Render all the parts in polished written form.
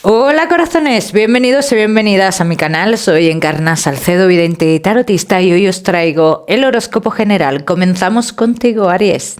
Hola corazones, bienvenidos y bienvenidas a mi canal. Soy Encarna Salcedo, vidente y tarotista, y hoy os traigo el horóscopo general. Comenzamos contigo, Aries.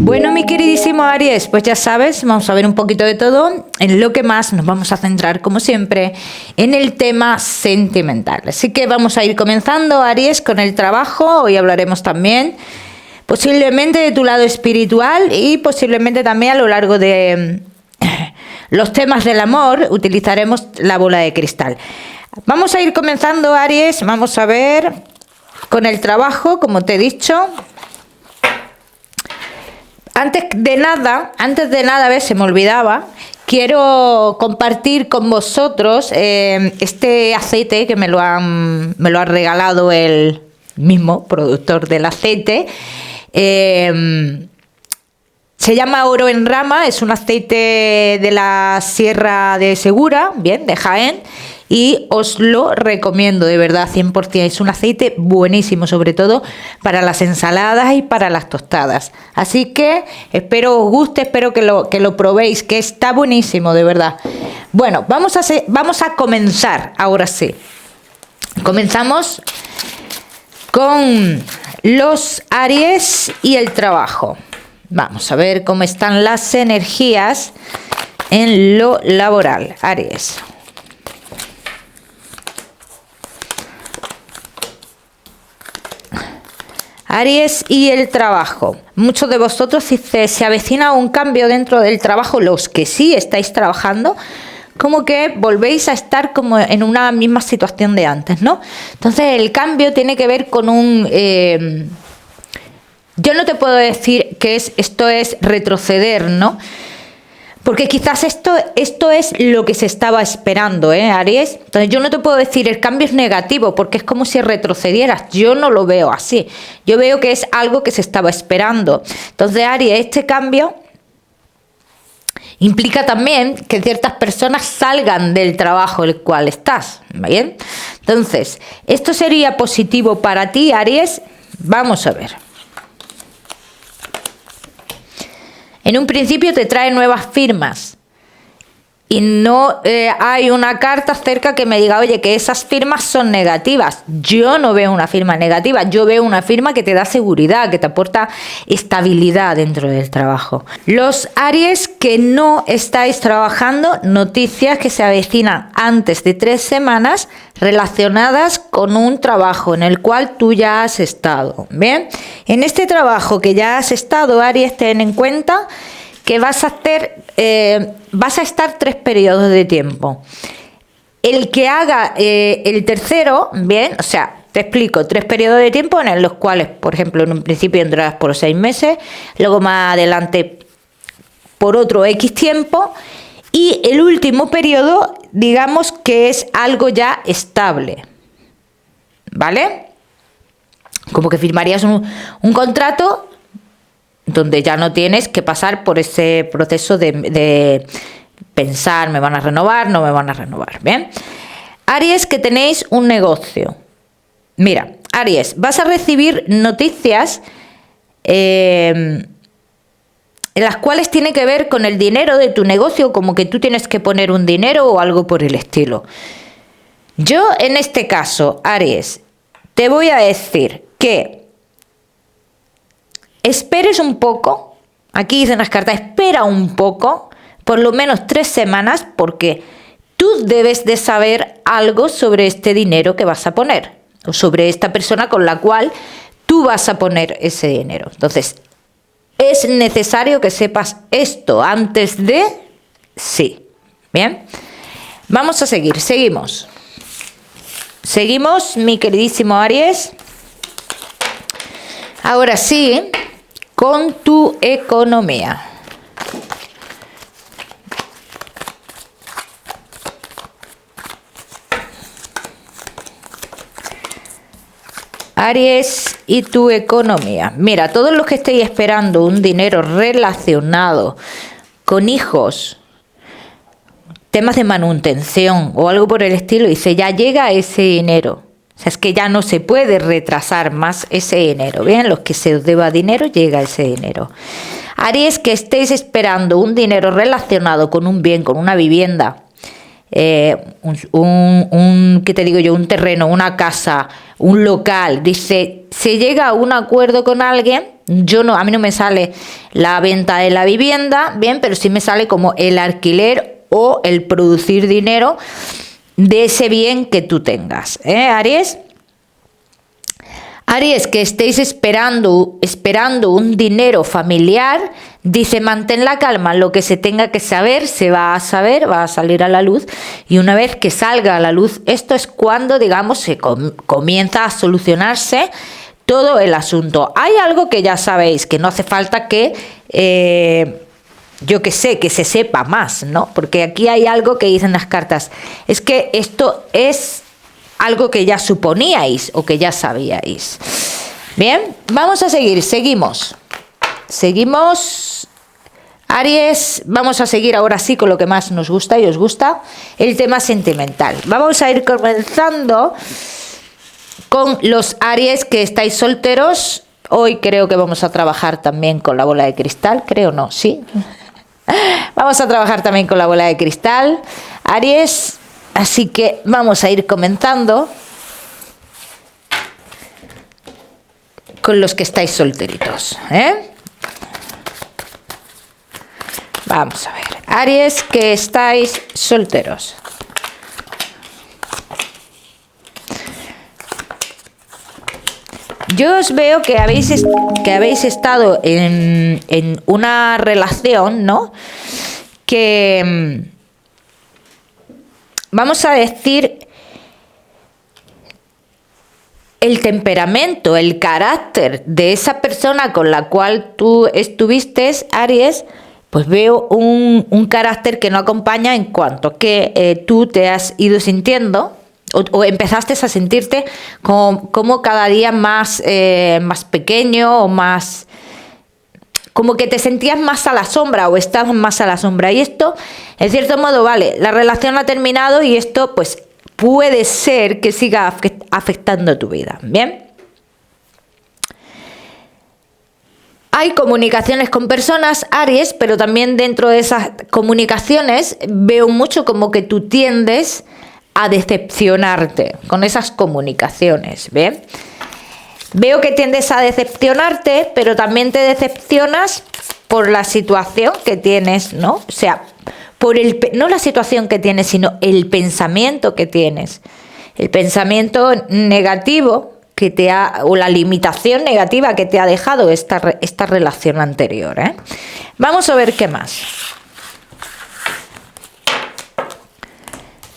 Bueno, mi queridísimo Aries, pues ya sabes, vamos a ver un poquito de todo. En lo que más nos vamos a centrar, como siempre, en el tema sentimental. Así que vamos a ir comenzando, Aries, con el trabajo. Hoy hablaremos también posiblemente de tu lado espiritual y posiblemente también a lo largo de los temas del amor utilizaremos la bola de cristal. Vamos a ir comenzando, Aries. Vamos a ver con el trabajo, como te he dicho. Antes de nada, a ver, se me olvidaba, quiero compartir con vosotros este aceite que me lo ha regalado el mismo productor del aceite. Se llama Oro en Rama, es un aceite de la Sierra de Segura, bien, de Jaén, y os lo recomiendo de verdad 100%. Es un aceite buenísimo, sobre todo para las ensaladas y para las tostadas. Así que espero os guste, espero que lo probéis, que está buenísimo, de verdad. Bueno, vamos a comenzar, ahora sí. Comenzamos con los Aries y el trabajo. Vamos a ver cómo están las energías en lo laboral, Aries. Aries y el trabajo. Muchos de vosotros dice, se avecina un cambio dentro del trabajo. Los que sí estáis trabajando, como que volvéis a estar como en una misma situación de antes, ¿no? Entonces el cambio tiene que ver con un... yo no te puedo decir que esto es retroceder, ¿no? Porque quizás esto es lo que se estaba esperando, Aries. Entonces yo no te puedo decir el cambio es negativo, porque es como si retrocedieras. Yo no lo veo así. Yo veo que es algo que se estaba esperando. Entonces, Aries, este cambio implica también que ciertas personas salgan del trabajo en el cual estás, ¿bien? Entonces, ¿esto sería positivo para ti, Aries? Vamos a ver. En un principio te trae nuevas firmas y no hay una carta cerca que me diga, oye, que esas firmas son negativas. Yo no veo una firma negativa, yo veo una firma que te da seguridad, que te aporta estabilidad dentro del trabajo. Los Aries que no estáis trabajando, noticias que se avecinan antes de 3 semanas relacionadas con un trabajo en el cual tú ya has estado. Bien, en este trabajo que ya has estado, Aries, ten en cuenta que vas a estar 3 periodos de tiempo. El que haga el tercero, bien, o sea, te explico, 3 periodos de tiempo en los cuales, por ejemplo, en un principio entrarás por 6 meses, luego más adelante por otro X tiempo, y el último periodo, digamos que es algo ya estable, ¿vale? Como que firmarías un contrato donde ya no tienes que pasar por ese proceso de pensar, ¿me van a renovar? ¿No me van a renovar? ¿Bien? Aries, que tenéis un negocio. Mira, Aries, vas a recibir noticias en las cuales tiene que ver con el dinero de tu negocio, como que tú tienes que poner un dinero o algo por el estilo. Yo, en este caso, Aries, te voy a decir que esperes un poco. Aquí dicen las cartas, espera un poco, por lo menos 3 semanas, porque tú debes de saber algo sobre este dinero que vas a poner, o sobre esta persona con la cual tú vas a poner ese dinero. Entonces, es necesario que sepas esto antes de... Sí, ¿bien? Vamos a seguir, seguimos. Seguimos, mi queridísimo Aries. Ahora sí, con tu economía. Aries y tu economía. Mira, todos los que estéis esperando un dinero relacionado con hijos, temas de manutención o algo por el estilo, dice, ya llega ese dinero. O sea, es que ya no se puede retrasar más ese enero. Bien, los que se os deba dinero, llega ese enero. Aries, que estéis esperando un dinero relacionado con un bien, con una vivienda, ¿qué te digo yo? Un terreno, una casa, un local. Dice, se llega a un acuerdo con alguien. A mí no me sale la venta de la vivienda, bien, pero sí me sale como el alquiler o el producir dinero de ese bien que tú tengas, Aries. Aries, que estéis esperando un dinero familiar, dice, mantén la calma, lo que se tenga que saber, se va a saber, va a salir a la luz, y una vez que salga a la luz, esto es cuando, digamos, se comienza a solucionarse todo el asunto. Hay algo que ya sabéis, que no hace falta que... yo que sé, que se sepa más, ¿no? Porque aquí hay algo que dicen las cartas. Es que esto es algo que ya suponíais o que ya sabíais. Bien, vamos a seguir, seguimos. Seguimos, Aries, vamos a seguir ahora sí con lo que más nos gusta y os gusta, el tema sentimental. Vamos a ir comenzando con los Aries que estáis solteros. Hoy creo que vamos a trabajar también con la bola de cristal, creo no, sí. Vamos a trabajar también con la bola de cristal, Aries, así que vamos a ir comenzando con los que estáis solteritos, Vamos a ver, Aries, que estáis solteros. Yo os veo que habéis estado en una relación, ¿no? Que, vamos a decir, el temperamento, el carácter de esa persona con la cual tú estuviste, Aries, pues veo un carácter que no acompaña en cuanto que tú te has ido sintiendo, o empezaste a sentirte como cada día más pequeño, o más, como que te sentías más a la sombra o estabas más a la sombra. Y esto, en cierto modo, vale, la relación ha terminado y esto pues puede ser que siga afectando tu vida. Bien. Hay comunicaciones con personas, Aries, pero también dentro de esas comunicaciones veo mucho como que tú tiendes a decepcionarte con esas comunicaciones, ¿bien? Veo que tiendes a decepcionarte, pero también te decepcionas por la situación que tienes, ¿no? O sea, no la situación que tienes, sino el pensamiento que tienes. El pensamiento negativo o la limitación negativa que te ha dejado esta relación anterior, Vamos a ver qué más.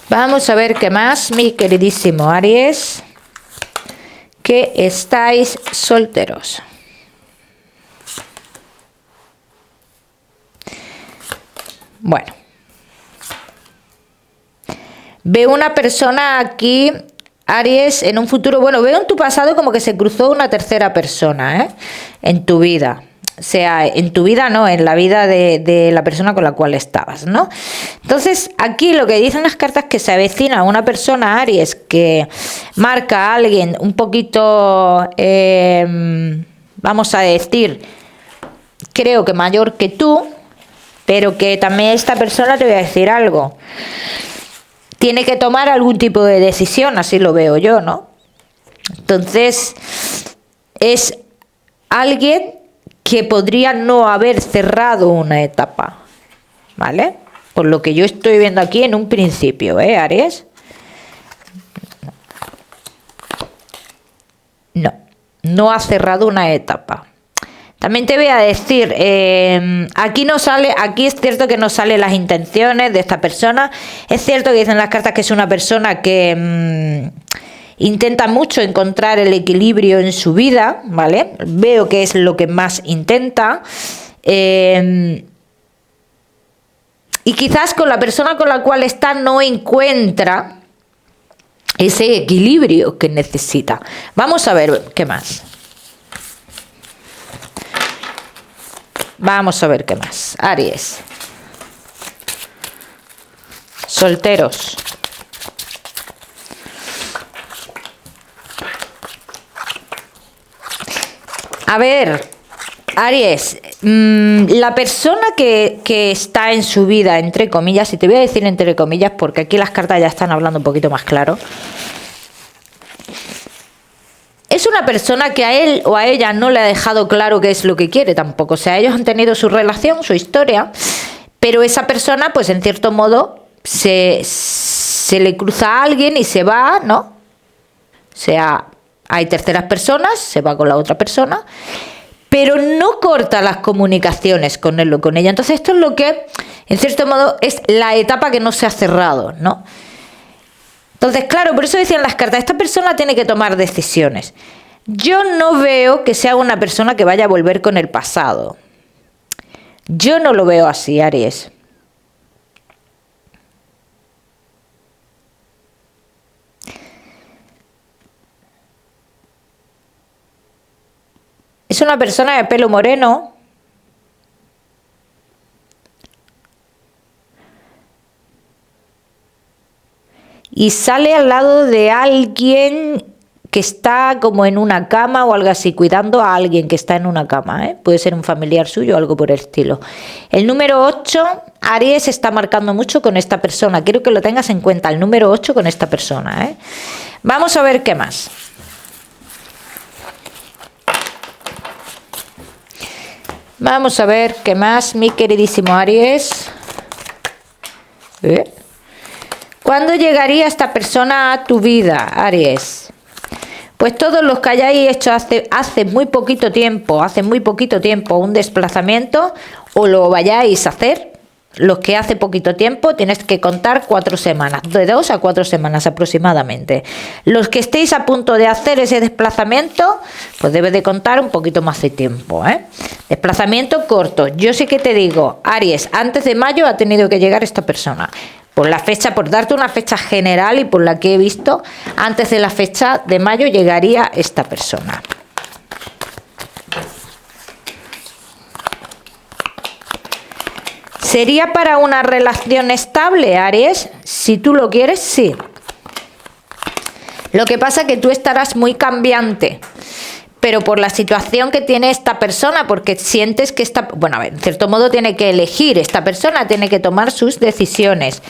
Vamos a ver qué más, mi queridísimo Aries, que estáis solteros. Bueno. Veo una persona aquí, Aries, en un futuro, bueno, veo en tu pasado como que se cruzó una tercera persona, en tu vida. O sea, en tu vida no, en la vida de la persona con la cual estabas, ¿no? Entonces, aquí lo que dicen las cartas es que se avecina una persona, Aries, que marca a alguien un poquito, vamos a decir, creo que mayor que tú, pero que también esta persona, te voy a decir algo, tiene que tomar algún tipo de decisión, así lo veo yo, ¿no? Entonces, es alguien que podría no haber cerrado una etapa, ¿vale? Por lo que yo estoy viendo aquí en un principio, Aries. No ha cerrado una etapa. También te voy a decir, aquí es cierto que no salen las intenciones de esta persona. Es cierto que dicen las cartas que es una persona que intenta mucho encontrar el equilibrio en su vida, ¿vale? Veo que es lo que más intenta. Y quizás con la persona con la cual está no encuentra ese equilibrio que necesita. Vamos a ver qué más. Vamos a ver qué más. Aries. Solteros. A ver, Aries, la persona que está en su vida, entre comillas, y te voy a decir entre comillas porque aquí las cartas ya están hablando un poquito más claro, es una persona que a él o a ella no le ha dejado claro qué es lo que quiere tampoco. O sea, ellos han tenido su relación, su historia, pero esa persona, pues en cierto modo, se le cruza a alguien y se va, ¿no? O sea, hay terceras personas, se va con la otra persona, pero no corta las comunicaciones con él o con ella. Entonces esto es lo que, en cierto modo, es la etapa que no se ha cerrado, ¿no? Entonces, claro, por eso decían las cartas, esta persona tiene que tomar decisiones. Yo no veo que sea una persona que vaya a volver con el pasado. Yo no lo veo así, Aries. Es una persona de pelo moreno. Y sale al lado de alguien que está como en una cama o algo así, cuidando a alguien que está en una cama, ¿eh? Puede ser un familiar suyo o algo por el estilo. El número 8, Aries está marcando mucho con esta persona. Quiero que lo tengas en cuenta, el número 8 con esta persona, ¿eh? Vamos a ver qué más. Vamos a ver qué más, mi queridísimo Aries. ¿Cuándo llegaría esta persona a tu vida, Aries? Pues todos los que hayáis hecho hace muy poquito tiempo un desplazamiento o lo vayáis a hacer, los que hace poquito tiempo tienes que contar 4 semanas, de 2 a 4 semanas aproximadamente. Los que estéis a punto de hacer ese desplazamiento, pues debes de contar un poquito más de tiempo, ¿eh? Desplazamiento corto. Yo sí que te digo, Aries, antes de mayo ha tenido que llegar esta persona. Por la fecha, por darte una fecha general y por la que he visto, antes de la fecha de mayo llegaría esta persona. ¿Sería para una relación estable, Aries? Si tú lo quieres, sí. Lo que pasa es que tú estarás muy cambiante, pero por la situación que tiene esta persona, porque sientes que bueno, a ver, en cierto modo tiene que elegir, esta persona tiene que tomar sus decisiones.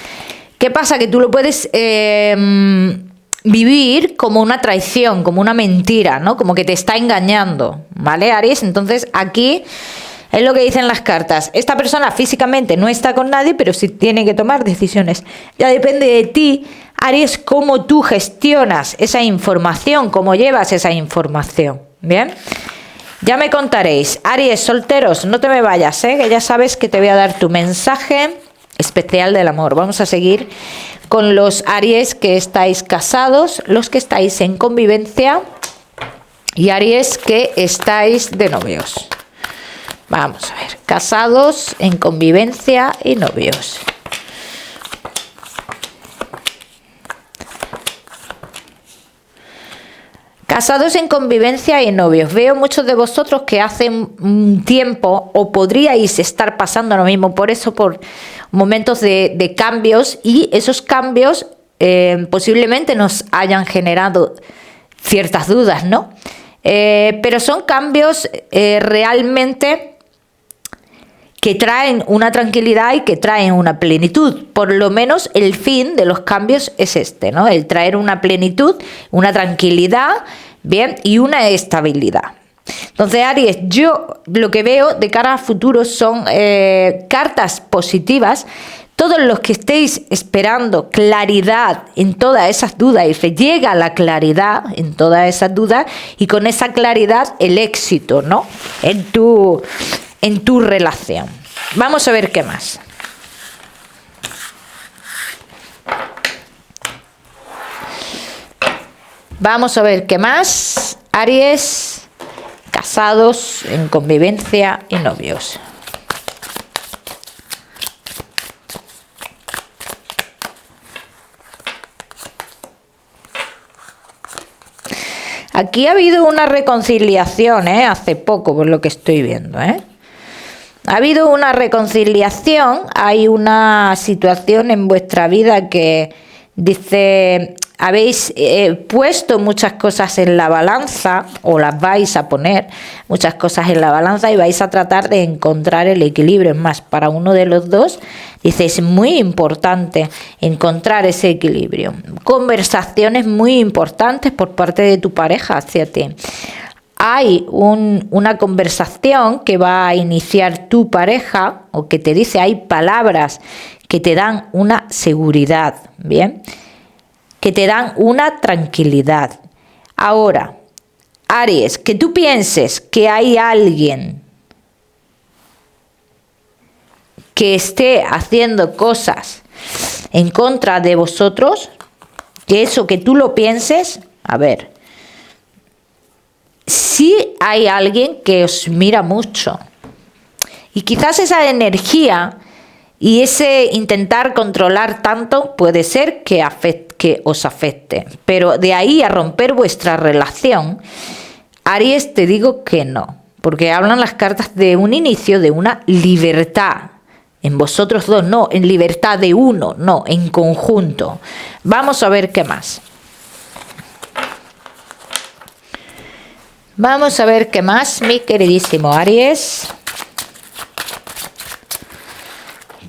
¿Qué pasa? Que tú lo puedes vivir como una traición, como una mentira, ¿no? Como que te está engañando, ¿vale, Aries? Entonces aquí es lo que dicen las cartas. Esta persona físicamente no está con nadie, pero sí tiene que tomar decisiones. Ya depende de ti, Aries, cómo tú gestionas esa información, cómo llevas esa información. Bien, ya me contaréis. Aries, solteros, no te me vayas, que ya sabes que te voy a dar tu mensaje especial del amor. Vamos a seguir con los Aries que estáis casados, los que estáis en convivencia y Aries que estáis de novios. Vamos a ver, casados, en convivencia y novios. Casados en convivencia y novios. Veo muchos de vosotros que hace un tiempo o podríais estar pasando lo mismo, por eso, por momentos de cambios, y esos cambios posiblemente nos hayan generado ciertas dudas, ¿no? Pero son cambios realmente que traen una tranquilidad y que traen una plenitud. Por lo menos el fin de los cambios es este, ¿no? El traer una plenitud, una tranquilidad, bien, y una estabilidad. Entonces, Aries, yo lo que veo de cara a futuro son cartas positivas. Todos los que estéis esperando claridad en todas esas dudas, y llega la claridad en todas esas dudas, y con esa claridad el éxito, ¿no? En tu relación. Vamos a ver qué más. Vamos a ver qué más. Aries, casados, en convivencia y novios. Aquí ha habido una reconciliación, hace poco, por lo que estoy viendo, Ha habido una reconciliación, hay una situación en vuestra vida que dice, habéis puesto muchas cosas en la balanza, o las vais a poner muchas cosas en la balanza, y vais a tratar de encontrar el equilibrio. Es más, para uno de los dos, dice, es muy importante encontrar ese equilibrio. Conversaciones muy importantes por parte de tu pareja hacia ti. Hay una conversación que va a iniciar tu pareja, o que te dice, hay palabras que te dan una seguridad, ¿bien? Que te dan una tranquilidad. Ahora, Aries, que tú pienses que hay alguien que esté haciendo cosas en contra de vosotros, que eso que tú lo pienses, a ver, sí hay alguien que os mira mucho, y quizás esa energía y ese intentar controlar tanto puede ser que os afecte, pero de ahí a romper vuestra relación, Aries, te digo que no, porque hablan las cartas de un inicio, de una libertad. En vosotros dos no, en libertad de uno, no, en conjunto. Vamos a ver qué más. Vamos a ver qué más, mi queridísimo Aries,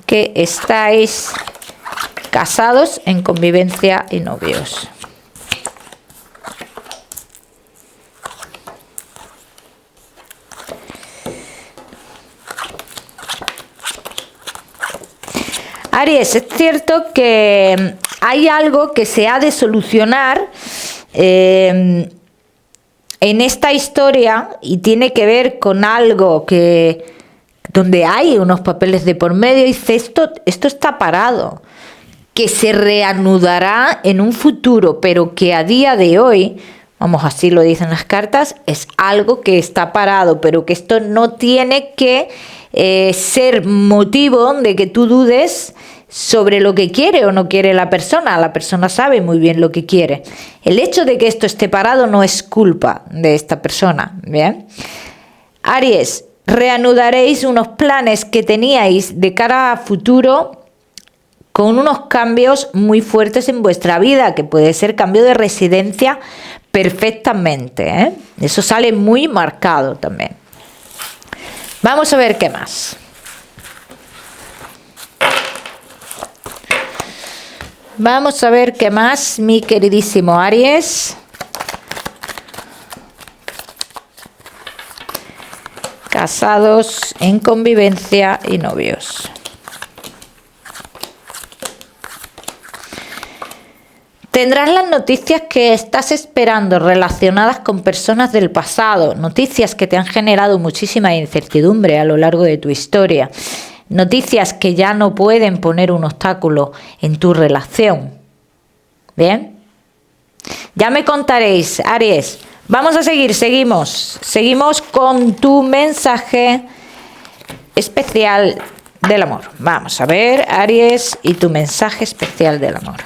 que estáis casados, en convivencia y novios. Aries, es cierto que hay algo que se ha de solucionar en esta historia, y tiene que ver con algo que donde hay unos papeles de por medio, y dice, esto está parado, que se reanudará en un futuro, pero que a día de hoy, vamos, así lo dicen las cartas, es algo que está parado, pero que esto no tiene que ser motivo de que tú dudes sobre lo que quiere o no quiere la persona. La persona sabe muy bien lo que quiere. El hecho de que esto esté parado no es culpa de esta persona, ¿bien? Aries, reanudaréis unos planes que teníais de cara a futuro, con unos cambios muy fuertes en vuestra vida, que puede ser cambio de residencia perfectamente, ¿eh? Eso sale muy marcado también. Vamos a ver qué más. Vamos a ver qué más, mi queridísimo Aries. Casados, en convivencia y novios. Tendrás las noticias que estás esperando relacionadas con personas del pasado, noticias que te han generado muchísima incertidumbre a lo largo de tu historia, noticias que ya no pueden poner un obstáculo en tu relación. ¿Bien? Ya me contaréis, Aries. Vamos a seguimos con tu mensaje especial del amor. Vamos a ver, Aries, y tu mensaje especial del amor.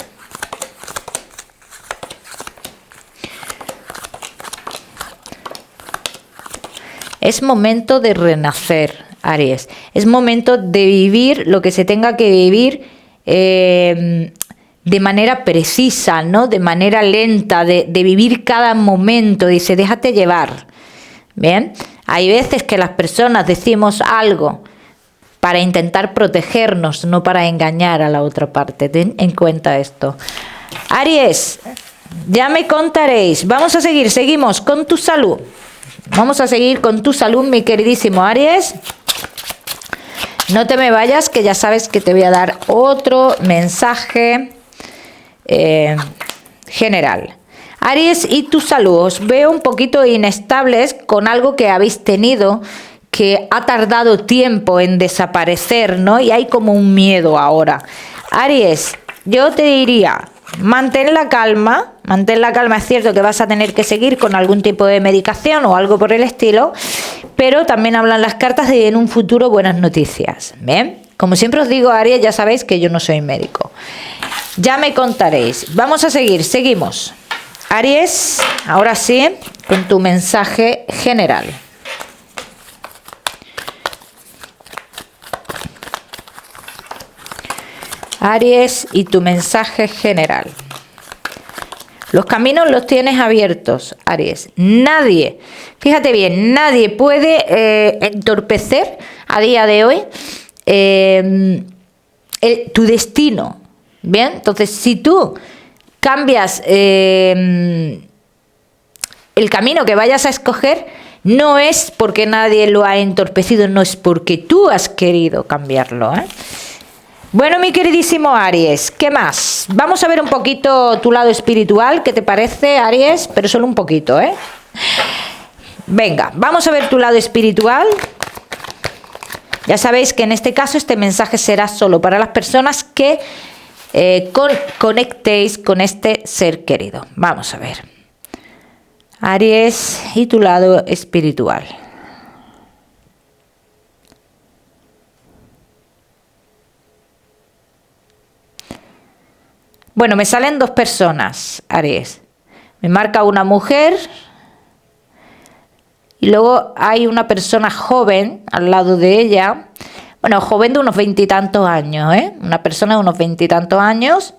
Es momento de renacer, Aries. Es momento de vivir lo que se tenga que vivir de manera precisa, ¿no? De manera lenta, de vivir cada momento. Dice, déjate llevar. ¿Bien? Hay veces que las personas decimos algo para intentar protegernos, no para engañar a la otra parte. Ten en cuenta esto. Aries, ya me contaréis. Vamos a seguimos con tu salud. Vamos a seguir con tu salud, mi queridísimo Aries. No te me vayas, que ya sabes que te voy a dar otro mensaje general. Aries, y tu salud. Os veo un poquito inestables con algo que habéis tenido que ha tardado tiempo en desaparecer, ¿no? Y hay como un miedo ahora. Aries, yo te diría, mantén la calma. Es cierto que vas a tener que seguir con algún tipo de medicación o algo por el estilo, pero también hablan las cartas de en un futuro buenas noticias. ¿Bien? Como siempre os digo, Aries, ya sabéis que yo no soy médico. Ya me contaréis. Vamos a seguimos. Aries, ahora sí, con tu mensaje general. Aries, y tu mensaje general. Los caminos los tienes abiertos, Aries. Nadie, fíjate bien, nadie puede entorpecer a día de hoy tu destino. Bien, entonces si tú cambias el camino que vayas a escoger, no es porque nadie lo ha entorpecido, no es porque tú has querido cambiarlo, ¿eh? Bueno, mi queridísimo Aries, ¿qué más? Vamos a ver un poquito tu lado espiritual, ¿qué te parece, Aries? Pero solo un poquito, ¿eh? Venga, vamos a ver tu lado espiritual. Ya sabéis que en este caso este mensaje será solo para las personas que conectéis con este ser querido. Vamos a ver. Aries y tu lado espiritual. Bueno, me salen dos personas, Aries. Me marca una mujer y luego hay una persona joven al lado de ella. Bueno, joven de unos 20 y tantos años, ¿eh? Una persona de unos 20 y tantos años.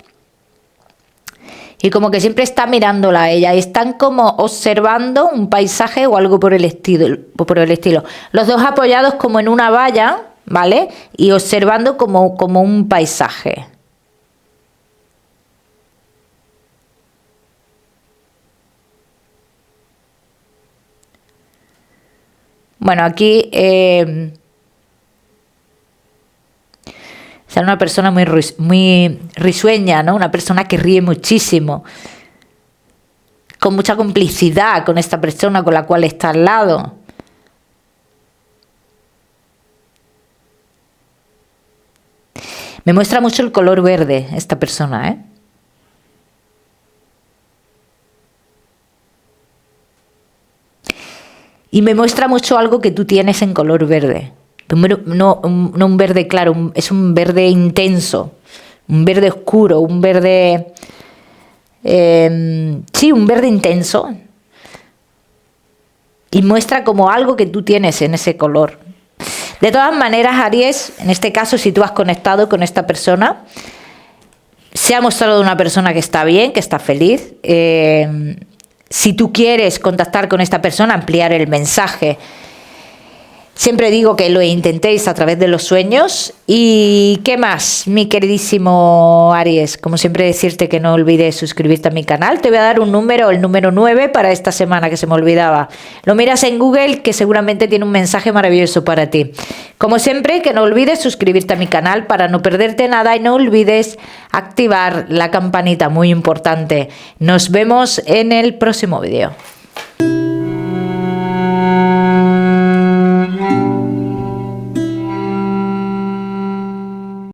Y como que siempre está mirándola a ella. Y están como observando un paisaje o algo por el estilo. Los dos apoyados como en una valla, ¿vale? Y observando como un paisaje. Bueno, aquí sale una persona muy risueña, ¿no? Una persona que ríe muchísimo, con mucha complicidad con esta persona con la cual está al lado. Me muestra mucho el color verde esta persona, ¿eh? Y me muestra mucho algo que tú tienes en color verde. No un verde claro, es un verde intenso, un verde oscuro, un verde... sí, un verde intenso. Y muestra como algo que tú tienes en ese color. De todas maneras, Aries, en este caso, si tú has conectado con esta persona, se ha mostrado una persona que está bien, que está feliz. Si tú quieres contactar con esta persona, ampliar el mensaje, siempre digo que lo intentéis a través de los sueños. ¿Y qué más, mi queridísimo Aries? Como siempre decirte que no olvides suscribirte a mi canal. Te voy a dar un número, el número 9 para esta semana, que se me olvidaba. Lo miras en Google, que seguramente tiene un mensaje maravilloso para ti. Como siempre, que no olvides suscribirte a mi canal para no perderte nada y no olvides activar la campanita, muy importante. Nos vemos en el próximo vídeo.